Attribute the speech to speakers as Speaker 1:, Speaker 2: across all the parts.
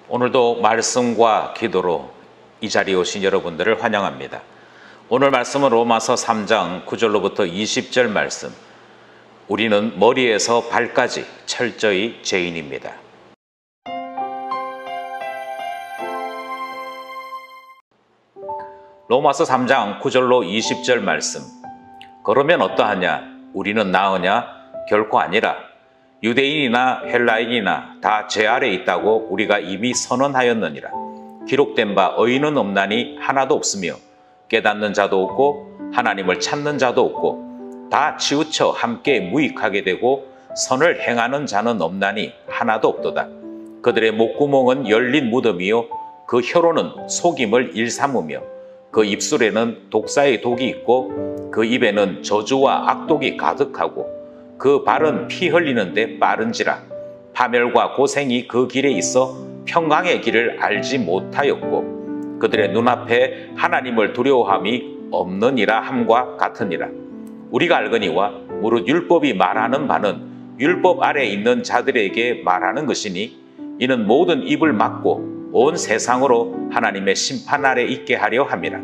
Speaker 1: 오늘도 말씀과 기도로 이 자리에 오신 여러분들을 환영합니다. 오늘 말씀은 로마서 3장 9절로부터 20절 말씀. 우리는 머리에서 발까지 철저히 죄인입니다. 로마서 3장 9절로 20절 말씀. 그러면 어떠하냐? 우리는 나으냐? 결코 아니라. 유대인이나 헬라인이나 다 죄 아래 있다고 우리가 이미 선언하였느니라. 기록된 바 의인은 없나니 하나도 없으며 깨닫는 자도 없고 하나님을 찾는 자도 없고 다 치우쳐 함께 무익하게 되고 선을 행하는 자는 없나니 하나도 없도다. 그들의 목구멍은 열린 무덤이요 그 혀로는 속임을 일삼으며 그 입술에는 독사의 독이 있고 그 입에는 저주와 악독이 가득하고 그 발은 피 흘리는데 빠른지라. 파멸과 고생이 그 길에 있어 평강의 길을 알지 못하였고 그들의 눈앞에 하나님을 두려워함이 없느니라 함과 같으니라. 우리가 알거니와 무릇 율법이 말하는 바는 율법 아래 있는 자들에게 말하는 것이니 이는 모든 입을 막고 온 세상으로 하나님의 심판 아래 있게 하려 함이라.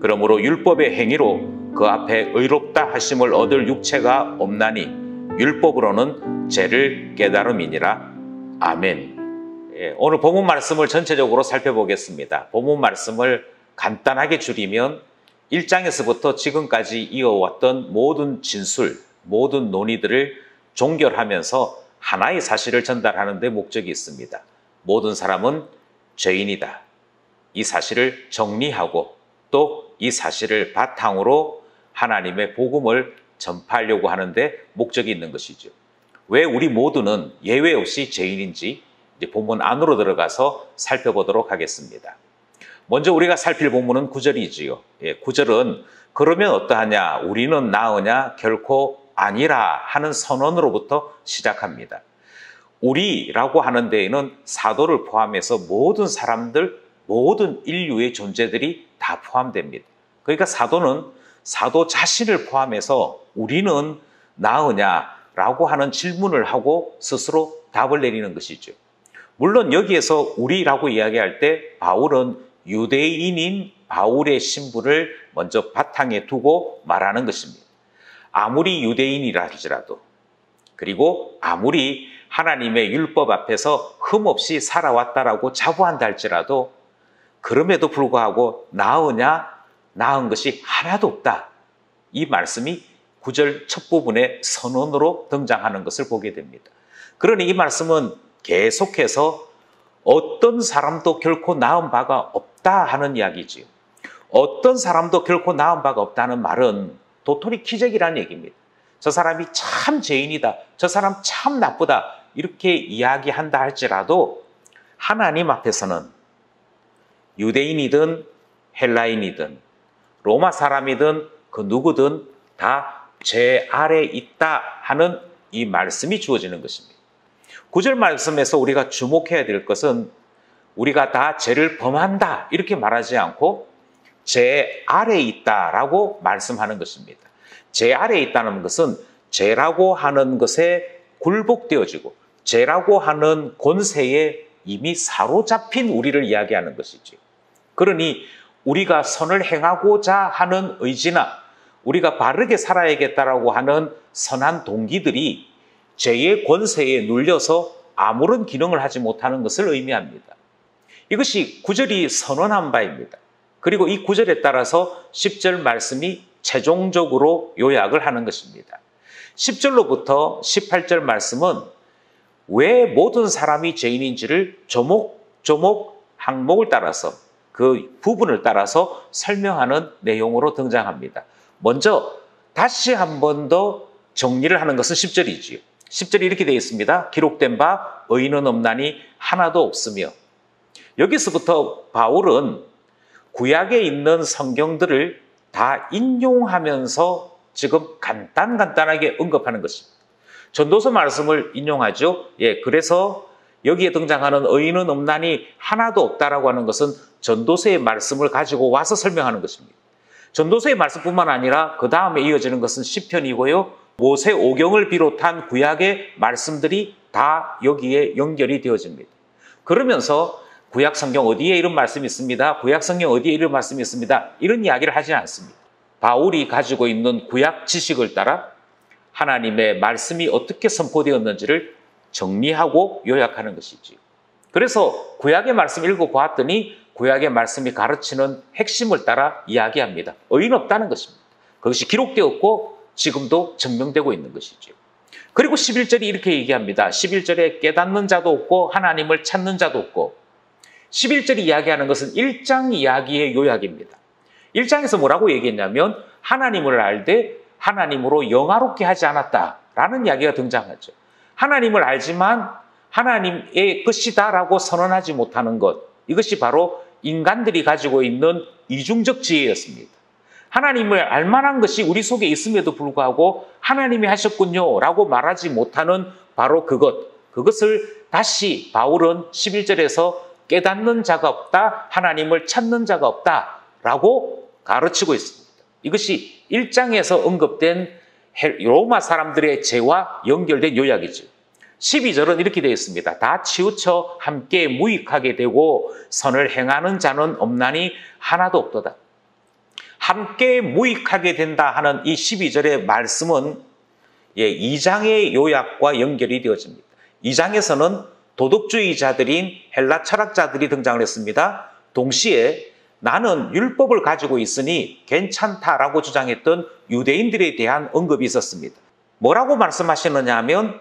Speaker 1: 그러므로 율법의 행위로 그 앞에 의롭다 하심을 얻을 육체가 없나니 율법으로는 죄를 깨달음이니라. 아멘. 오늘 본문 말씀을 전체적으로 살펴보겠습니다. 본문 말씀을 간단하게 줄이면 1장에서부터 지금까지 이어왔던 모든 진술, 모든 논의들을 종결하면서 하나의 사실을 전달하는 데 목적이 있습니다. 모든 사람은 죄인이다. 이 사실을 정리하고 또 이 사실을 바탕으로 하나님의 복음을 전파하려고 하는데 목적이 있는 것이죠. 왜 우리 모두는 예외 없이 죄인인지 이제 본문 안으로 들어가서 살펴보도록 하겠습니다. 먼저 우리가 살필 본문은 9절이지요. 9절은 그러면 어떠하냐? 우리는 나으냐? 결코 아니라 하는 선언으로부터 시작합니다. 우리라고 하는 데에는 사도를 포함해서 모든 사람들, 모든 인류의 존재들이 다 포함됩니다. 그러니까 사도는 사도 자신을 포함해서 우리는 나으냐라고 하는 질문을 하고 스스로 답을 내리는 것이죠. 물론 여기에서 우리라고 이야기할 때 바울은 유대인인 바울의 신분을 먼저 바탕에 두고 말하는 것입니다. 아무리 유대인이라 할지라도 그리고 아무리 하나님의 율법 앞에서 흠없이 살아왔다라고 자부한다 할지라도 그럼에도 불구하고 나으냐? 나은 것이 하나도 없다. 이 말씀이 9절 첫 부분의 선언으로 등장하는 것을 보게 됩니다. 그러니 이 말씀은 계속해서 어떤 사람도 결코 나은 바가 없다 하는 이야기지요. 어떤 사람도 결코 나은 바가 없다는 말은 도토리 키재기라는 얘기입니다. 저 사람이 참 죄인이다. 저 사람 참 나쁘다. 이렇게 이야기한다 할지라도 하나님 앞에서는 유대인이든 헬라인이든 로마 사람이든 그 누구든 다 죄 아래 있다 하는 이 말씀이 주어지는 것입니다. 9절 말씀에서 우리가 주목해야 될 것은 우리가 다 죄를 범한다 이렇게 말하지 않고 죄 아래 있다라고 말씀하는 것입니다. 죄 아래 있다는 것은 죄라고 하는 것에 굴복되어지고 죄라고 하는 권세에 이미 사로잡힌 우리를 이야기하는 것이죠. 그러니 우리가 선을 행하고자 하는 의지나 우리가 바르게 살아야겠다라고 하는 선한 동기들이 죄의 권세에 눌려서 아무런 기능을 하지 못하는 것을 의미합니다. 이것이 9절이 선언한 바입니다. 그리고 이 9절에 따라서 10절 말씀이 최종적으로 요약을 하는 것입니다. 10절로부터 18절 말씀은 왜 모든 사람이 죄인인지를 조목조목 항목을 따라서 그 부분을 따라서 설명하는 내용으로 등장합니다. 먼저 다시 한 번 더 정리를 하는 것은 10절이지요. 10절이 이렇게 되어 있습니다. 기록된 바 의인은 없나니 하나도 없으며. 여기서부터 바울은 구약에 있는 성경들을 다 인용하면서 지금 간단하게 언급하는 것입니다. 전도서 말씀을 인용하죠. 그래서 여기에 등장하는 의인은 없나니 하나도 없다라고 하는 것은 전도서의 말씀을 가지고 와서 설명하는 것입니다. 전도서의 말씀뿐만 아니라 그 다음에 이어지는 것은 시편이고요. 모세 오경을 비롯한 구약의 말씀들이 다 여기에 연결이 되어집니다. 그러면서 구약 성경 어디에 이런 말씀이 있습니다. 구약 성경 어디에 이런 말씀이 있습니다. 이런 이야기를 하지 않습니다. 바울이 가지고 있는 구약 지식을 따라 하나님의 말씀이 어떻게 선포되었는지를 정리하고 요약하는 것이지요. 그래서 구약의 말씀 읽어보았더니 구약의 말씀이 가르치는 핵심을 따라 이야기합니다. 의인 없다는 것입니다. 그것이 기록되었고 지금도 증명되고 있는 것이죠. 그리고 11절이 이렇게 얘기합니다. 11절에 깨닫는 자도 없고 하나님을 찾는 자도 없고 11절이 이야기하는 것은 1장 이야기의 요약입니다. 1장에서 뭐라고 얘기했냐면 하나님을 알되 하나님으로 영화롭게 하지 않았다라는 이야기가 등장하죠. 하나님을 알지만 하나님의 것이다라고 선언하지 못하는 것, 이것이 바로 인간들이 가지고 있는 이중적 지혜였습니다. 하나님을 알만한 것이 우리 속에 있음에도 불구하고 하나님이 하셨군요 라고 말하지 못하는 바로 그것을 다시 바울은 11절에서 깨닫는 자가 없다, 하나님을 찾는 자가 없다 라고 가르치고 있습니다. 이것이 1장에서 언급된 로마 사람들의 죄와 연결된 요약이죠. 12절은 이렇게 되어 있습니다. 다 치우쳐 함께 무익하게 되고 선을 행하는 자는 없나니 하나도 없도다. 함께 무익하게 된다 하는 이 12절의 말씀은 2장의 요약과 연결이 되어집니다. 2장에서는 도덕주의자들인 헬라 철학자들이 등장을 했습니다. 동시에 나는 율법을 가지고 있으니 괜찮다라고 주장했던 유대인들에 대한 언급이 있었습니다. 뭐라고 말씀하시느냐 하면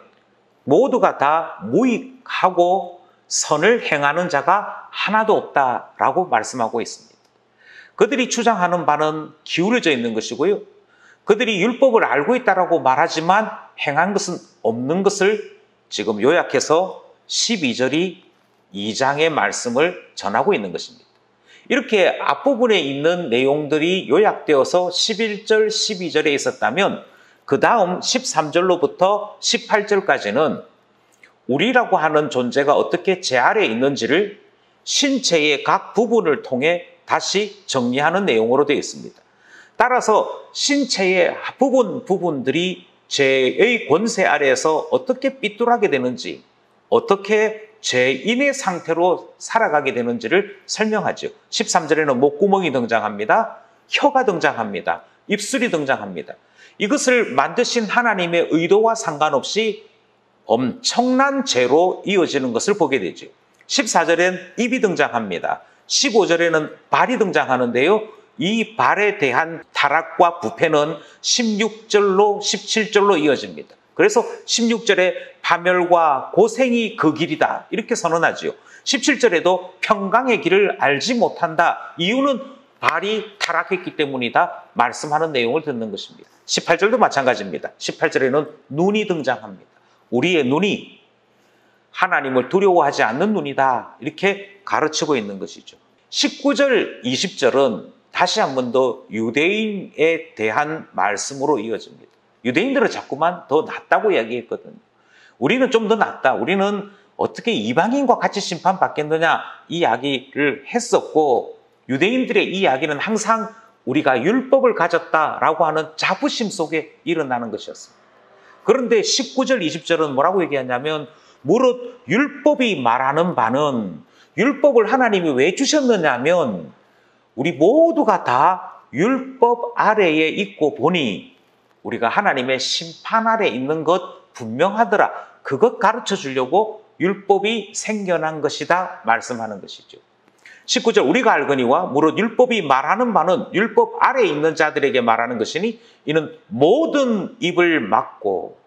Speaker 1: 모두가 다 무익하고 선을 행하는 자가 하나도 없다라고 말씀하고 있습니다. 그들이 주장하는 바는 기울어져 있는 것이고요. 그들이 율법을 알고 있다라고 말하지만 행한 것은 없는 것을 지금 요약해서 12절이 2장의 말씀을 전하고 있는 것입니다. 이렇게 앞부분에 있는 내용들이 요약되어서 11절, 12절에 있었다면 그 다음 13절로부터 18절까지는 우리라고 하는 존재가 어떻게 제 아래에 있는지를 신체의 각 부분을 통해 다시 정리하는 내용으로 되어 있습니다. 따라서 신체의 부분들이 죄의 권세 아래에서 어떻게 삐뚤하게 되는지, 어떻게 죄인의 상태로 살아가게 되는지를 설명하죠. 13절에는 목구멍이 등장합니다. 혀가 등장합니다. 입술이 등장합니다. 이것을 만드신 하나님의 의도와 상관없이 엄청난 죄로 이어지는 것을 보게 되죠. 14절엔 입이 등장합니다. 15절에는 발이 등장하는데요. 이 발에 대한 타락과 부패는 16절로 17절로 이어집니다. 그래서 16절에 파멸과 고생이 그 길이다 이렇게 선언하지요. 17절에도 평강의 길을 알지 못한다. 이유는 발이 타락했기 때문이다 말씀하는 내용을 듣는 것입니다. 18절도 마찬가지입니다. 18절에는 눈이 등장합니다. 우리의 눈이 하나님을 두려워하지 않는 눈이다 이렇게 가르치고 있는 것이죠. 19절, 20절은 다시 한 번 더 유대인에 대한 말씀으로 이어집니다. 유대인들은 자꾸만 더 낫다고 이야기했거든요. 우리는 좀 더 낫다. 우리는 어떻게 이방인과 같이 심판받겠느냐 이 이야기를 했었고 유대인들의 이 이야기는 항상 우리가 율법을 가졌다라고 하는 자부심 속에 일어나는 것이었습니다. 그런데 19절, 20절은 뭐라고 얘기하냐면 무릇 율법이 말하는 바는 율법을 하나님이 왜 주셨느냐면 우리 모두가 다 율법 아래에 있고 보니 우리가 하나님의 심판 아래에 있는 것 분명하더라. 그것 가르쳐 주려고 율법이 생겨난 것이다 말씀하는 것이죠. 19절 우리가 알거니와 무릇 율법이 말하는 바는 율법 아래에 있는 자들에게 말하는 것이니 이는 모든 입을 막고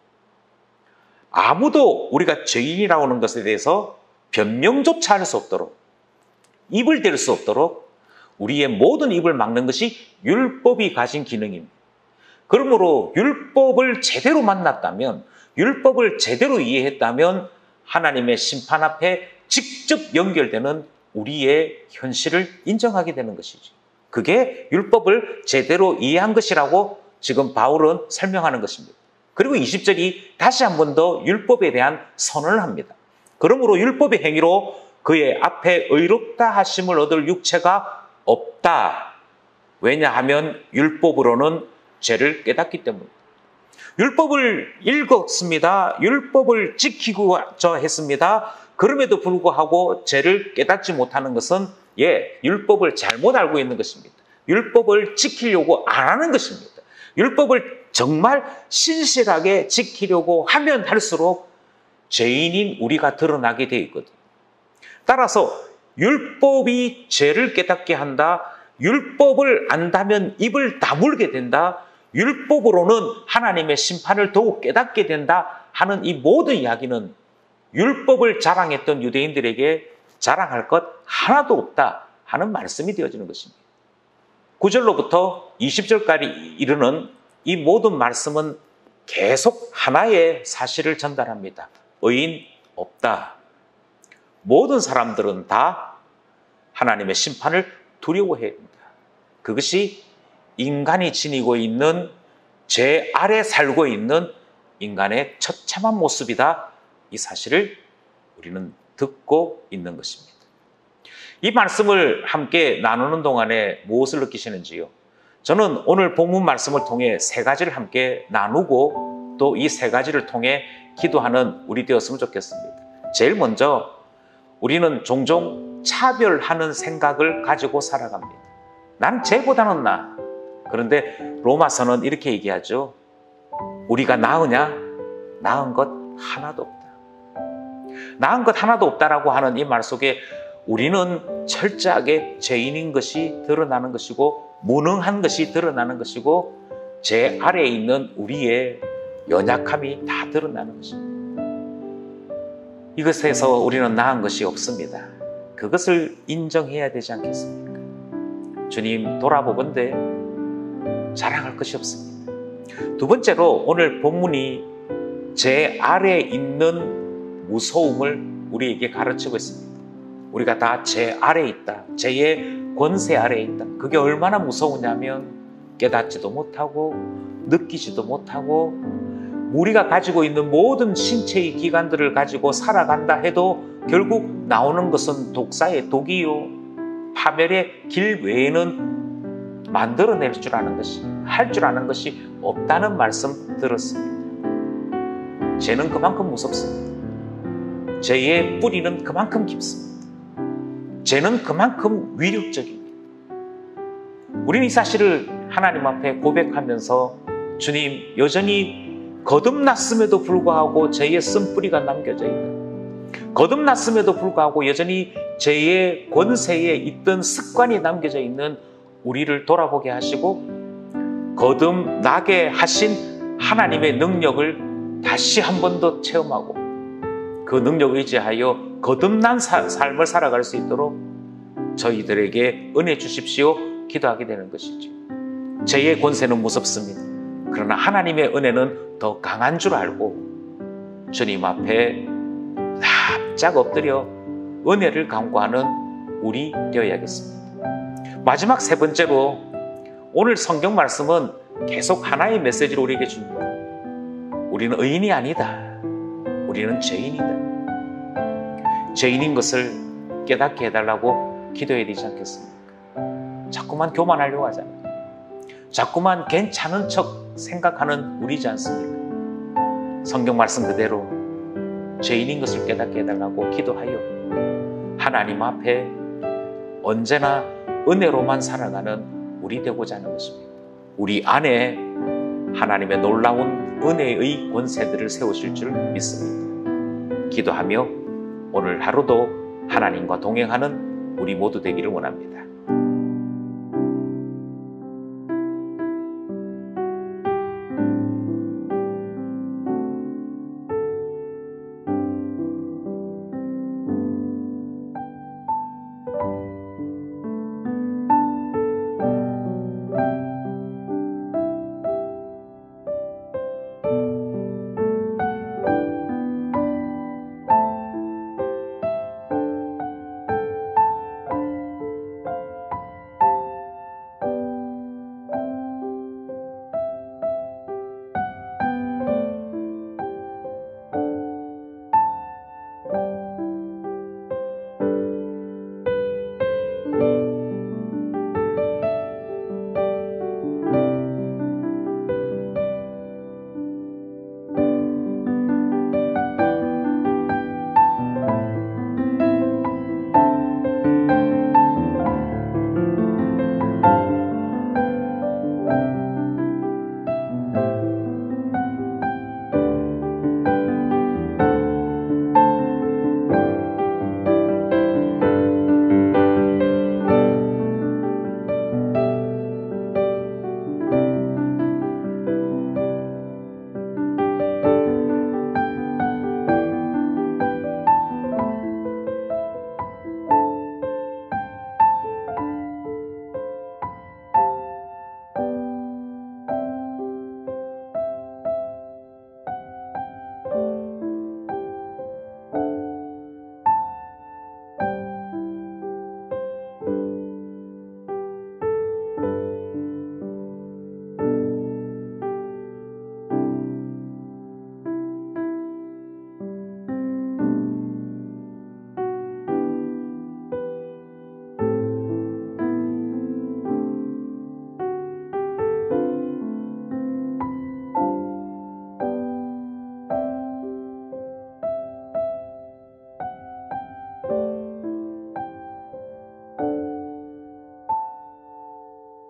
Speaker 1: 아무도 우리가 죄인이라고 하는 것에 대해서 변명조차 할 수 없도록 입을 댈 수 없도록 우리의 모든 입을 막는 것이 율법이 가진 기능입니다. 그러므로 율법을 제대로 만났다면 율법을 제대로 이해했다면 하나님의 심판 앞에 직접 연결되는 우리의 현실을 인정하게 되는 것이죠. 그게 율법을 제대로 이해한 것이라고 지금 바울은 설명하는 것입니다. 그리고 20절이 다시 한 번 더 율법에 대한 선언을 합니다. 그러므로 율법의 행위로 그의 앞에 의롭다 하심을 얻을 육체가 없다. 왜냐하면 율법으로는 죄를 깨닫기 때문입니다. 율법을 읽었습니다. 율법을 지키고자 했습니다. 그럼에도 불구하고 죄를 깨닫지 못하는 것은 율법을 잘못 알고 있는 것입니다. 율법을 지키려고 안 하는 것입니다. 율법을 정말 신실하게 지키려고 하면 할수록 죄인인 우리가 드러나게 되어 있거든요. 따라서 율법이 죄를 깨닫게 한다. 율법을 안다면 입을 다물게 된다. 율법으로는 하나님의 심판을 더욱 깨닫게 된다 하는 이 모든 이야기는 율법을 자랑했던 유대인들에게 자랑할 것 하나도 없다 하는 말씀이 되어지는 것입니다. 9절로부터 20절까지 이르는 이 모든 말씀은 계속 하나의 사실을 전달합니다. 의인 없다. 모든 사람들은 다 하나님의 심판을 두려워해야 된다. 그것이 인간이 지니고 있는 죄 아래 살고 있는 인간의 처참한 모습이다. 이 사실을 우리는 듣고 있는 것입니다. 이 말씀을 함께 나누는 동안에 무엇을 느끼시는지요? 저는 오늘 본문 말씀을 통해 세 가지를 함께 나누고 또 이 세 가지를 통해 기도하는 우리 되었으면 좋겠습니다. 제일 먼저 우리는 종종 차별하는 생각을 가지고 살아갑니다. 난 쟤보다는 나아. 그런데 로마서는 이렇게 얘기하죠. 우리가 나으냐? 나은 것 하나도 없다. 나은 것 하나도 없다라고 하는 이 말 속에 우리는 철저하게 죄인인 것이 드러나는 것이고 무능한 것이 드러나는 것이고 죄 아래에 있는 우리의 연약함이 다 드러나는 것입니다. 이것에서 우리는 나은 것이 없습니다. 그것을 인정해야 되지 않겠습니까? 주님 돌아보건대 자랑할 것이 없습니다. 두 번째로 오늘 본문이 죄 아래에 있는 무서움을 우리에게 가르치고 있습니다. 우리가 다 죄 아래에 있다. 죄의 권세 아래에 있다. 그게 얼마나 무서우냐면 깨닫지도 못하고 느끼지도 못하고 우리가 가지고 있는 모든 신체의 기관들을 가지고 살아간다 해도 결국 나오는 것은 독사의 독이요. 파멸의 길 외에는 만들어낼 줄 아는 것이, 할 줄 아는 것이 없다는 말씀 들었습니다. 죄는 그만큼 무섭습니다. 죄의 뿌리는 그만큼 깊습니다. 죄는 그만큼 위력적입니다. 우리는 이 사실을 하나님 앞에 고백하면서 주님 여전히 거듭났음에도 불구하고 죄의 쓴뿌리가 남겨져 있다. 거듭났음에도 불구하고 여전히 죄의 권세에 있던 습관이 남겨져 있는 우리를 돌아보게 하시고 거듭나게 하신 하나님의 능력을 다시 한 번 더 체험하고 그 능력을 의지하여 거듭난 삶을 살아갈 수 있도록 저희들에게 은혜 주십시오 기도하게 되는 것이죠. 죄의 권세는 무섭습니다. 그러나 하나님의 은혜는 더 강한 줄 알고 주님 앞에 납작 엎드려 은혜를 간구하는 우리 되어야겠습니다. 마지막 세 번째로 오늘 성경 말씀은 계속 하나의 메시지를 우리에게 줍니다. 우리는 의인이 아니다. 우리는 죄인이다. 죄인인 것을 깨닫게 해달라고 기도해야 되지 않겠습니까? 자꾸만 교만하려고 하잖아요. 자꾸만 괜찮은 척 생각하는 우리지 않습니까? 성경 말씀 그대로 죄인인 것을 깨닫게 해달라고 기도하여 하나님 앞에 언제나 은혜로만 살아가는 우리 되고자 하는 것입니다. 우리 안에 하나님의 놀라운 은혜의 권세들을 세우실 줄 믿습니다. 기도하며 오늘 하루도 하나님과 동행하는 우리 모두 되기를 원합니다.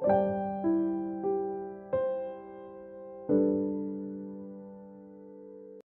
Speaker 1: 니다